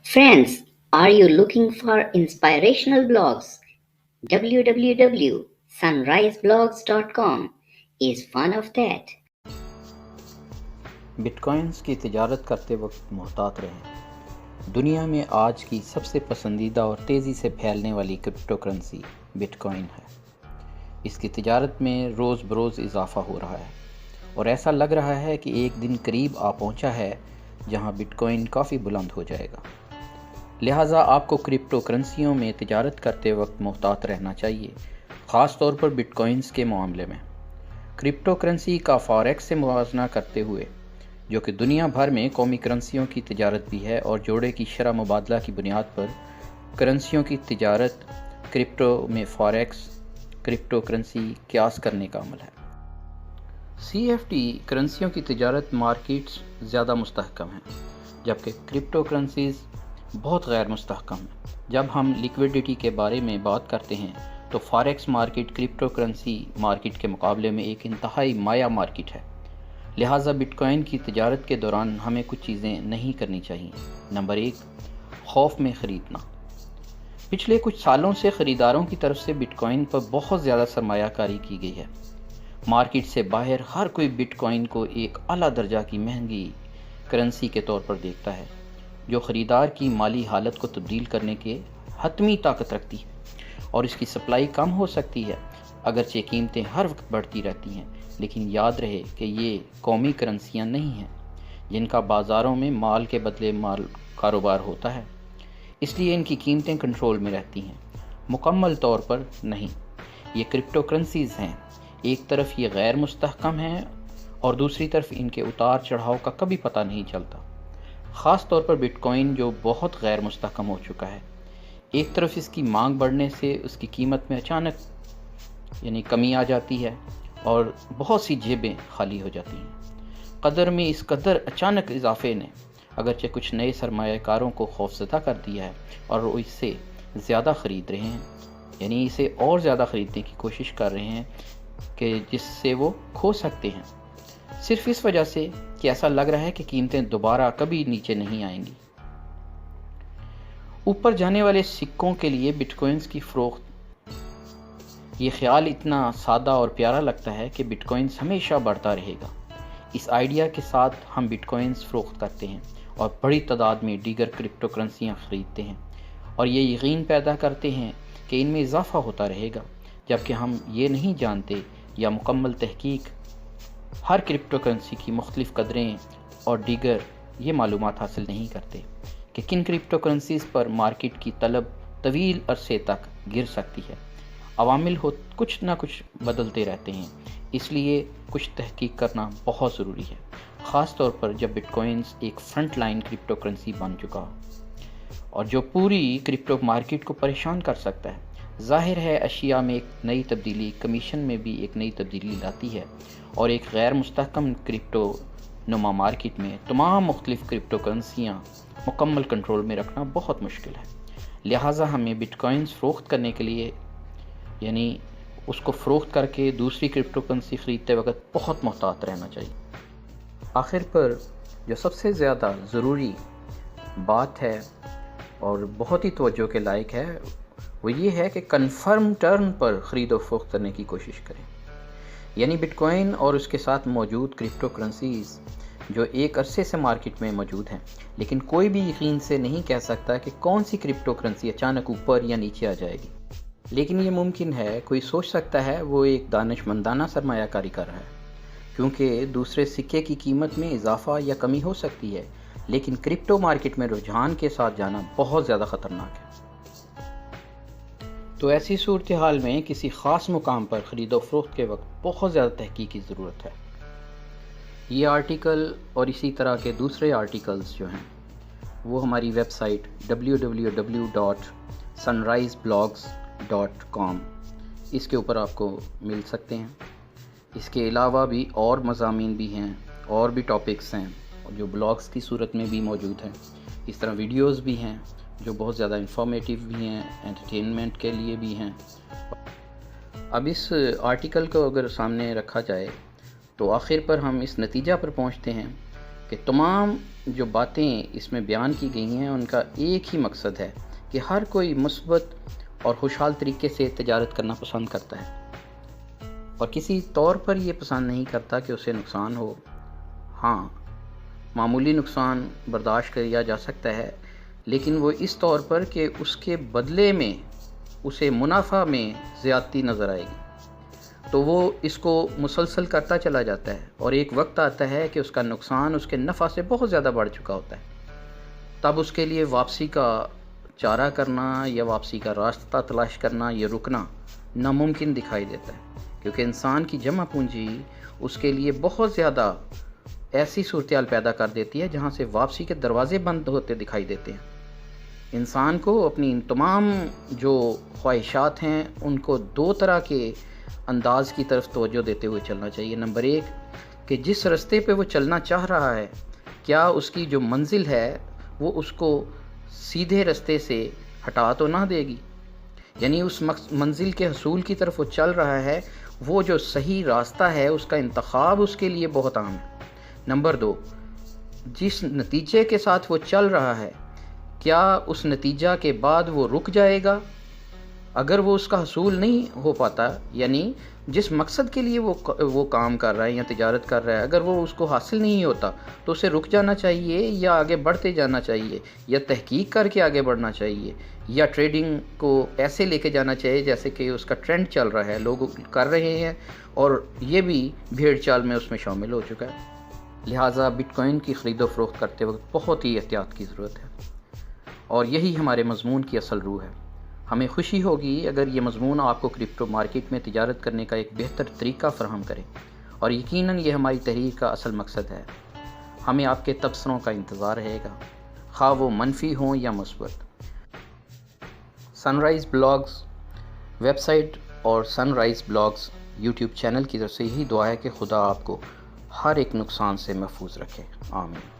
Friends, are you looking for inspirational blogs? www.sunriseblogs.com is one of that. But coins کی تجارت کرتے وقت محتاط رہیں۔ دنیا میں آج کی سب سے پسندیدہ اور تیزی سے پھیلنے والی کرپٹو کرنسی بٹ کوائن ہے۔ اس کی تجارت میں روز بروز اضافہ ہو رہا ہے اور ایسا لگ رہا ہے کہ ایک دن قریب آ پہنچا ہے جہاں بٹ کوائن کافی بلند ہو جائے گا۔ لہٰذا آپ کو کرپٹو کرنسیوں میں تجارت کرتے وقت محتاط رہنا چاہیے، خاص طور پر بٹ کوائنز کے معاملے میں۔ کرپٹو کرنسی کا فاریکس سے موازنہ کرتے ہوئے، جو کہ دنیا بھر میں قومی کرنسیوں کی تجارت بھی ہے اور جوڑے کی شرح مبادلہ کی بنیاد پر کرنسیوں کی تجارت، کرپٹو میں فاریکس کرپٹو کرنسی قیاس کرنے کا عمل ہے۔ CFD کرنسیوں کی تجارت مارکیٹس زیادہ مستحکم ہیں، جبکہ کرپٹو کرنسیز بہت غیر مستحکم ہیں۔ جب ہم لیکویڈیٹی کے بارے میں بات کرتے ہیں تو forex market crypto currency market کے مقابلے میں ایک انتہائی مایع مارکیٹ ہے۔ لہٰذا بٹ کوائن کی تجارت کے دوران ہمیں کچھ چیزیں نہیں کرنی چاہیے۔ نمبر 1، خوف میں خریدنا۔ پچھلے کچھ سالوں سے خریداروں کی طرف سے بٹ کوائن پر بہت زیادہ سرمایہ کاری کی گئی ہے۔ مارکیٹ سے باہر ہر کوئی بٹ کوائن کو ایک اعلیٰ درجہ کی مہنگی کرنسی کے طور پر دیکھتا ہے، جو خریدار کی مالی حالت کو تبدیل کرنے کے حتمی طاقت رکھتی ہے، اور اس کی سپلائی کم ہو سکتی ہے۔ اگرچہ قیمتیں ہر وقت بڑھتی رہتی ہیں، لیکن یاد رہے کہ یہ قومی کرنسیاں نہیں ہیں جن کا بازاروں میں مال کے بدلے مال کاروبار ہوتا ہے، اس لیے ان کی قیمتیں کنٹرول میں رہتی ہیں، مکمل طور پر نہیں۔ یہ کرپٹو کرنسیز ہیں، ایک طرف یہ غیر مستحکم ہیں اور دوسری طرف ان کے اتار چڑھاؤ کا کبھی پتہ نہیں چلتا، خاص طور پر بٹ کوائن جو بہت غیر مستحکم ہو چکا ہے۔ ایک طرف اس کی مانگ بڑھنے سے اس کی قیمت میں اچانک کمی آ جاتی ہے اور بہت سی جیبیں خالی ہو جاتی ہیں۔ قدر میں اس قدر اچانک اضافے نے اگرچہ کچھ نئے سرمایہ کاروں کو خوفزدہ کر دیا ہے اور وہ اس سے زیادہ خرید رہے ہیں، اسے اور زیادہ خریدنے کی کوشش کر رہے ہیں کہ جس سے وہ کھو سکتے ہیں، صرف اس وجہ سے کہ ایسا لگ رہا ہے کہ قیمتیں دوبارہ کبھی نیچے نہیں آئیں گی۔ اوپر جانے والے سکوں کے لیے بٹ کوائنز کی فروخت۔ یہ خیال اتنا سادہ اور پیارا لگتا ہے کہ بٹ کوائنز ہمیشہ بڑھتا رہے گا۔ اس آئیڈیا کے ساتھ ہم بٹ کوائنز فروخت کرتے ہیں اور بڑی تعداد میں دیگر کرپٹو کرنسیاں خریدتے ہیں، اور یہ یقین پیدا کرتے ہیں کہ ان میں اضافہ ہوتا رہے گا، جبکہ ہم یہ نہیں جانتے یا مکمل تحقیق ہر کرپٹو کرنسی کی مختلف قدریں اور دیگر یہ معلومات حاصل نہیں کرتے کہ کن کرپٹو کرنسیز پر مارکیٹ کی طلب طویل عرصے تک گر سکتی ہے۔ عوامل کچھ نہ کچھ بدلتے رہتے ہیں، اس لیے کچھ تحقیق کرنا بہت ضروری ہے، خاص طور پر جب بٹ کوائنز ایک فرنٹ لائن کرپٹو کرنسی بن چکا اور جو پوری کرپٹو مارکیٹ کو پریشان کر سکتا ہے۔ ظاہر ہے اشیاء میں ایک نئی تبدیلی کمیشن میں بھی ایک نئی تبدیلی لاتی ہے، اور ایک غیر مستحکم کرپٹو نما مارکیٹ میں تمام مختلف کرپٹو کرنسیاں مکمل کنٹرول میں رکھنا بہت مشکل ہے۔ لہٰذا ہمیں بٹ کوائنز فروخت کرنے کے لیے اس کو فروخت کر کے دوسری کرپٹو کرنسی خریدتے وقت بہت محتاط رہنا چاہیے۔ آخر پر جو سب سے زیادہ ضروری بات ہے اور بہت ہی توجہ کے لائق ہے، وہ یہ ہے کہ کنفرم ٹرن پر خرید و فروخت کرنے کی کوشش کریں۔ بٹ کوائن اور اس کے ساتھ موجود کرپٹو کرنسیز جو ایک عرصے سے مارکیٹ میں موجود ہیں، لیکن کوئی بھی یقین سے نہیں کہہ سکتا کہ کون سی کرپٹو کرنسی اچانک اوپر یا نیچے آ جائے گی، لیکن یہ ممکن ہے، کوئی سوچ سکتا ہے وہ ایک دانش مندانہ سرمایہ کاری کر رہا ہے، کیونکہ دوسرے سکے کی قیمت میں اضافہ یا کمی ہو سکتی ہے، لیکن کرپٹو مارکیٹ میں رجحان کے ساتھ جانا بہت زیادہ خطرناک ہے۔ تو ایسی صورتحال میں کسی خاص مقام پر خرید و فروخت کے وقت بہت زیادہ تحقیق کی ضرورت ہے۔ یہ آرٹیکل اور اسی طرح کے دوسرے آرٹیکلز جو ہیں وہ ہماری ویب سائٹ www.sunriseblogs.com اس کے اوپر آپ کو مل سکتے ہیں۔ اس کے علاوہ بھی اور مضامین بھی ہیں اور بھی ٹاپکس ہیں جو بلاگز کی صورت میں بھی موجود ہیں، اس طرح ویڈیوز بھی ہیں جو بہت زیادہ انفارمیٹیو بھی ہیں، انٹرٹینمنٹ کے لیے بھی ہیں۔ اب اس آرٹیکل کو اگر سامنے رکھا جائے تو آخر پر ہم اس نتیجہ پر پہنچتے ہیں کہ تمام جو باتیں اس میں بیان کی گئی ہیں ان کا ایک ہی مقصد ہے کہ ہر کوئی مثبت اور خوشحال طریقے سے تجارت کرنا پسند کرتا ہے اور کسی طور پر یہ پسند نہیں کرتا کہ اسے نقصان ہو۔ ہاں، معمولی نقصان برداشت کیا جا سکتا ہے، لیکن وہ اس طور پر کہ اس کے بدلے میں اسے منافع میں زیادتی نظر آئے گی، تو وہ اس کو مسلسل کرتا چلا جاتا ہے اور ایک وقت آتا ہے کہ اس کا نقصان اس کے نفع سے بہت زیادہ بڑھ چکا ہوتا ہے۔ تب اس کے لیے واپسی کا چارہ کرنا یا واپسی کا راستہ تلاش کرنا یا رکنا ناممکن دکھائی دیتا ہے، کیونکہ انسان کی جمع پونجی اس کے لیے بہت زیادہ ایسی صورتحال پیدا کر دیتی ہے جہاں سے واپسی کے دروازے بند ہوتے دکھائی دیتے ہیں۔ انسان کو اپنی ان تمام جو خواہشات ہیں ان کو دو طرح کے انداز کی طرف توجہ دیتے ہوئے چلنا چاہیے۔ نمبر ایک کہ جس رستے پہ وہ چلنا چاہ رہا ہے، کیا اس کی جو منزل ہے وہ اس کو سیدھے رستے سے ہٹا تو نہ دے گی، یعنی اس منزل کے حصول کی طرف وہ چل رہا ہے، وہ جو صحیح راستہ ہے اس کا انتخاب اس کے لیے بہت اہم ہے۔ نمبر دو، جس نتیجے کے ساتھ وہ چل رہا ہے، کیا اس نتیجہ کے بعد وہ رک جائے گا؟ اگر وہ اس کا حصول نہیں ہو پاتا، یعنی جس مقصد کے لیے وہ کام کر رہا ہے یا تجارت کر رہا ہے، اگر وہ اس کو حاصل نہیں ہوتا تو اسے رک جانا چاہیے یا آگے بڑھتے جانا چاہیے یا تحقیق کر کے آگے بڑھنا چاہیے یا ٹریڈنگ کو ایسے لے کے جانا چاہیے جیسے کہ اس کا ٹرینڈ چل رہا ہے، لوگ کر رہے ہیں اور یہ بھی بھیڑ چال میں اس میں شامل ہو چکا ہے۔ لہٰذا بٹ کوائن کی خرید و فروخت کرتے وقت بہت ہی احتیاط کی ضرورت ہے، اور یہی ہمارے مضمون کی اصل روح ہے۔ ہمیں خوشی ہوگی اگر یہ مضمون آپ کو کرپٹو مارکیٹ میں تجارت کرنے کا ایک بہتر طریقہ فراہم کرے، اور یقیناً یہ ہماری تحریر کا اصل مقصد ہے۔ ہمیں آپ کے تبصروں کا انتظار رہے گا، خواہ وہ منفی ہوں یا مثبت۔ سن رائز بلاگز ویب سائٹ اور سن رائز بلاگز یوٹیوب چینل کی طرف سے یہی دعا ہے کہ خدا آپ کو ہر ایک نقصان سے محفوظ رکھے۔ آمین۔